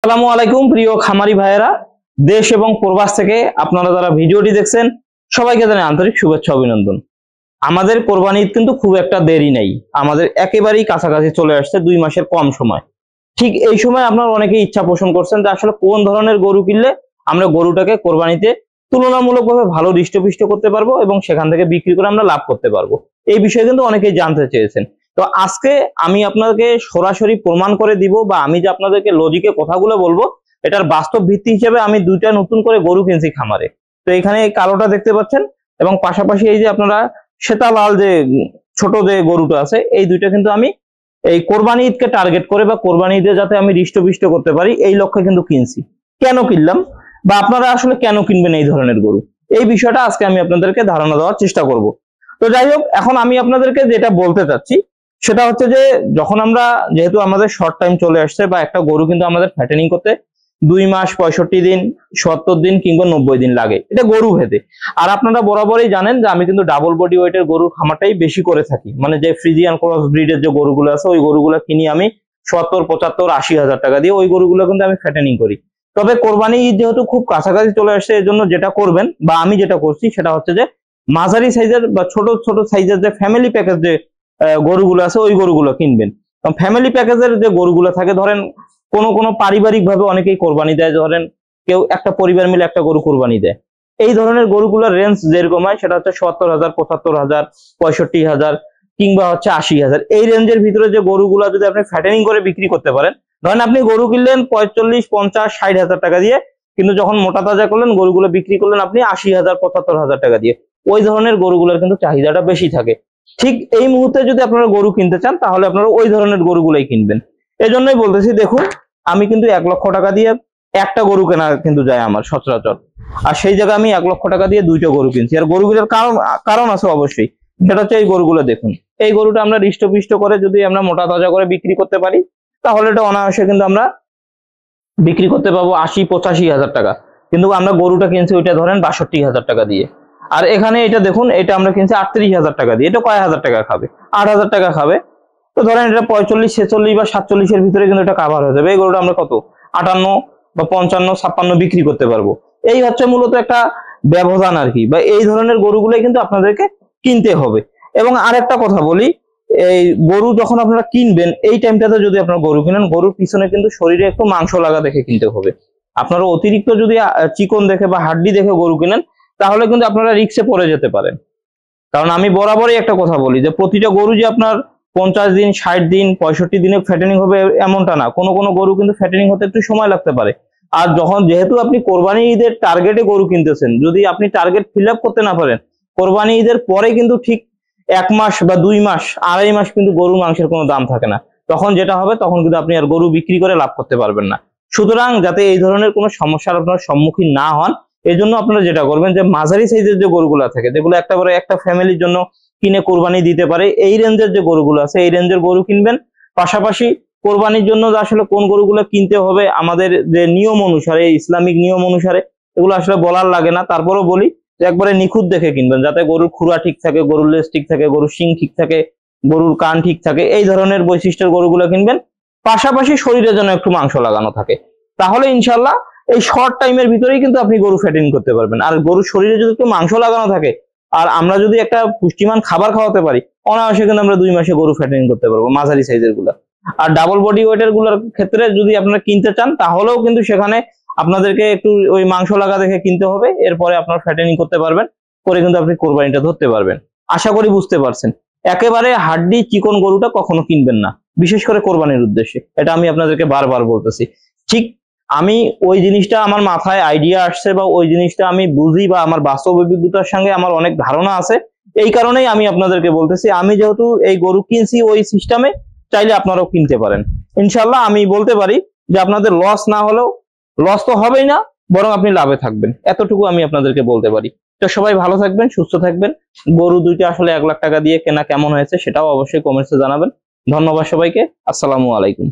আসসালামু আলাইকুম প্রিয় খামারি ভাইয়েরা, দেশ এবং প্রবাস থেকে আপনারা যারা ভিডিওটি দেখছেন সবাইকে জানাই আন্তরিক শুভেচ্ছা অভিনন্দন। আমাদের কোরবানি ঈদ কিন্তু খুব একটা দেরি নেই, আমাদের একেবারেই কাছাকাছি চলে আসছে, 2 মাসের কম সময়। ঠিক এই সময় আপনারা অনেকেই ইচ্ছা পোষণ করছেন যে আসলে কোন ধরনের গরু কিনলে আমরা গরুটাকে কোরবানিতে তুলনামূলকভাবে ভালো হৃষ্টপুষ্ট করতে পারবো এবং সেখান থেকে বিক্রি করে আমরা লাভ করতে পারবো। এই বিষয়ে কিন্তু অনেকেই জানতে চেয়েছেন। তো আজকে আমি আপনাকে সরাসরি প্রমাণ করে দিব, বা আমি যে আপনাদেরকে লজিকে কথাগুলো বলবো এটার বাস্তব ভিত্তি হিসেবে আমি 2টা নতুন করে গরু কিনছি খামারে। তো এখানে এই কালোটা দেখতে পাচ্ছেন এবং পাশাপাশি এই যে আপনারা শ্বেতা লাল যে ছোট যে গরুটা আছে, এই 2টা কিন্তু আমি এই কোরবানি ঈদকে টার্গেট করে বা কোরবানি ঈদে যাতে আমি হৃষ্টপুষ্ট করতে পারি এই লক্ষ্যে কিন্তু কিনছি। কেন কিনলাম বা আপনারা আসলে কেন কিনবেন এই ধরনের গরু, এই বিষয়টা আজকে আমি আপনাদেরকে ধারণা দেওয়ার চেষ্টা করব। তো যাই হোক, এখন আমি আপনাদেরকে যেটা বলতে চাচ্ছি সেটা হচ্ছে যে যখন আমরা যেহেতু আমাদের শর্ট টাইম চলে আসছে, বা একটা গরু কিন্তু আমাদের ফ্যাটেনিং করতে 2 মাস 65 দিন 70 দিন কিংবা 90 দিন লাগে, এটা গরু ভেদে। আর আপনারা বরাবরই জানেন যে আমি কিন্তু ডাবল বডি ওয়েটের গরুর খামারটাই বেশি করে থাকি, মানে যে ফ্রিজিয়ান ক্রস ব্রিডের যে গরুগুলো আছে ওই গরুগুলো কিনি আমি 70, 75, 80 হাজার টাকা দিয়ে, ওই গরুগুলো কিন্তু আমি ফ্যাটেনিং করি। তবে কোরবানি ঈদ যেহেতু খুব কাছাকাছি চলে আসছে, এর জন্য যেটা করবেন বা আমি যেটা করছি সেটা হচ্ছে যে মাঝারি সাইজের বা ছোট ছোট সাইজের যে ফ্যামিলি প্যাকেজ যে গরুগুলো আছে ওই গরুগুলো কিনবেন। ফ্যামিলি প্যাকেজের যে গরুগুলো থাকে, ধরেন কোনো পারিবারিক ভাবে অনেকেই কোরবানি দেয়, ধরেন কেউ একটা পরিবার মিলে একটা গরু কোরবানি দেয়, এই ধরনের গরুগুলোর রেঞ্জ যেরকম হয় সেটা হচ্ছে 70,000, 75,000, 65,000 কিংবা হচ্ছে 80,000। এই রেঞ্জের ভিতরে যে গরুগুলো যদি আপনি ফ্যাটেনিং করে বিক্রি করতে পারেন, ধরেন আপনি গরু কিনলেন 45, 50, 60,000 টাকা দিয়ে, কিন্তু যখন মোটা তাজা করলেন গরুগুলো বিক্রি করলেন আপনি 80,000, 75,000 টাকা দিয়ে, ওই ধরনের গরুগুলোর কিন্তু চাহিদাটা বেশি থাকে। ঠিক এই মুহূর্তে যদি আপনারা গরু কিনতে চান তাহলে আপনারা ওই ধরনের গরুগুলোই কিনবেন। এজন্যই বলতেছি, দেখুন আমি কিন্তু 1 লক্ষ টাকা দিয়ে একটা গরু কেনা কিন্তু যায় আমার সচরাচর, আর সেই জায়গায় আমি 1 লক্ষ টাকা দিয়ে 2টা গরু কিনছি। আর গরুগুলোর কারণ আছে অবশ্যই, সেটা হচ্ছে এই গরুগুলো দেখুন, এই গরুটা আমরা হৃষ্টপুষ্ট করে যদি আমরা মোটা তাজা করে বিক্রি করতে পারি তাহলে এটা অনায়াসে কিন্তু আমরা বিক্রি করতে পাবো 80-85,000 টাকা। কিন্তু আমরা গরুটা কিনছি ওইটা ধরেন 62,000 টাকা দিয়ে। আর এখানে এটা দেখুন, এটা আমরা কিনছি 38,000 টাকা দিয়ে, এটা কয় হাজার টাকা খাবে? 8,000 টাকা খাবে। তো ধরেন এটা 45, 46 বা 47 এর ভিতরে কিন্তু এটা কাভার হয়ে যাবে। এই গরুটা আমরা কত 58 বা 55, 56 বিক্রি করতে পারবো। এই হচ্ছে মূলত একটা ব্যবধান আর কি, বা এই ধরনের গরুগুলোই কিন্তু আপনাদেরকে কিনতে হবে। এবং আরেকটা কথা বলি, এই গরু যখন আপনারা কিনবেন এই টাইমটাতে যদি আপনারা গরু কিনেন, গরুর পিছনে কিন্তু শরীরে একটু মাংস লাগা দেখে কিনতে হবে। আপনারা অতিরিক্ত যদি চিকন দেখে বা হাড্ডি দেখে গরু কিনেন তাহলে কিন্তু আপনারা রিস্কে পড়ে যেতে পারেন। কারণ আমি বরাবরই একটা কথা বলি যে প্রতিটা গরু যে আপনার 50 দিন, 60 দিন, 65 দিনে ফ্যাটেনিং হবে এমনটা না। কোনো গরু কিন্তু ফ্যাটেনিং হতে একটু সময় লাগতে পারে। আর যেহেতু আপনি কোরবানি ঈদের টার্গেটে গরু কিনতেছেন, যদি আপনি টার্গেট ফিল আপ করতে না পারেন, কোরবানি ঈদের পরে কিন্তু ঠিক 1 মাস বা 2 মাস, 2.5 মাস কিন্তু গরুর মাংসের কোনো দাম থাকে না। তখন যেটা হবে, তখন কিন্তু আপনি আর গরু বিক্রি করে লাভ করতে পারবেন না। সুতরাং যাতে এই ধরনের কোনো সমস্যার আপনার সম্মুখীন না হন, এই জন্য আপনারা যেটা করবেন যে মাঝারি সাইজের যে গরুগুলো থাকে, যেগুলো একেবারে একটা ফ্যামিলির জন্য কিনে কোরবানি দিতে পারে, এই রেঞ্জের যে গরুগুলো আছে এই রেঞ্জের গরু কিনবেন। পাশাপাশি কোরবানির জন্য আসলে কোন গরুগুলো কিনতে হবে আমাদের যে নিয়ম অনুসারে, ইসলামিক নিয়ম অনুসারে, এগুলো আসলে বলার লাগে না, তারপরেও বলি যে একবারে নিখুঁত দেখে কিনবেন, যাতে গরুর খুরা ঠিক থাকে, গরুর লেজ ঠিক থাকে, গরুর শিং ঠিক থাকে, গরুর কান ঠিক থাকে, এই ধরনের বৈশিষ্ট্যের গরুগুলো কিনবেন। পাশাপাশি শরীরে যেন একটু মাংস লাগানো থাকে, তাহলে ইনশাল্লাহ এই শর্ট টাইমের ভিতরেই কিন্তু আপনি গরু ফ্যাটেনিং করতে পারবেন। আর গরুর শরীরে যদি একটু মাংস লাগানো থাকে আর আমরা যদি একটা পুষ্টিমান খাবার খাওয়াতে পারি, অনায়াসে কিন্তু আমরা 2 মাসে গরু ফ্যাটেনিং করতে পারবো মাঝারি সাইজের গুলা। আর ডাবল বডি ওয়েটের গুলোর ক্ষেত্রে যদি আপনারা কিনতে চান তাহলেও কিন্তু সেখানে আপনাদেরকে একটু ওই মাংস লাগা দেখে কিনতে হবে, এরপরে আপনারা ফ্যাটেনিং করতে পারবেন, করে কিন্তু আপনি কোরবানিটা ধরতে পারবেন। আশা করি বুঝতে পারছেন। একেবারে হাড্ডি চিকন গরুটা কখনো কিনবেন না, বিশেষ করে কোরবানির উদ্দেশ্যে, এটা আমি আপনাদেরকে বারবার বলতেছি। ঠিক আমি ওই জিনিসটা আমার মাথায় আইডিয়া আসছে, বা ওই জিনিসটা আমি বুঝি, বা আমার বাস্তব অভিজ্ঞতার সঙ্গে আমার অনেক ধারণা আছে, এই কারণেই আমি আপনাদেরকে বলতেছি। আমি যেহেতু এই গরু কিনছি ওই সিস্টেমে, চাইলে আপনারাও কিনতে পারেন। ইনশাল্লাহ আমি বলতে পারি যে আপনাদের লস না হলেও, লস তো হবেই না, বরং আপনি লাভে থাকবেন, এতটুকু আমি আপনাদেরকে বলতে পারি। তো সবাই ভালো থাকবেন, সুস্থ থাকবেন। গরু 2টা আসলে 1 লাখ টাকা দিয়ে কেনা কেমন হয়েছে সেটাও অবশ্যই কমেন্টসে জানাবেন। ধন্যবাদ সবাইকে। আসসালামু আলাইকুম।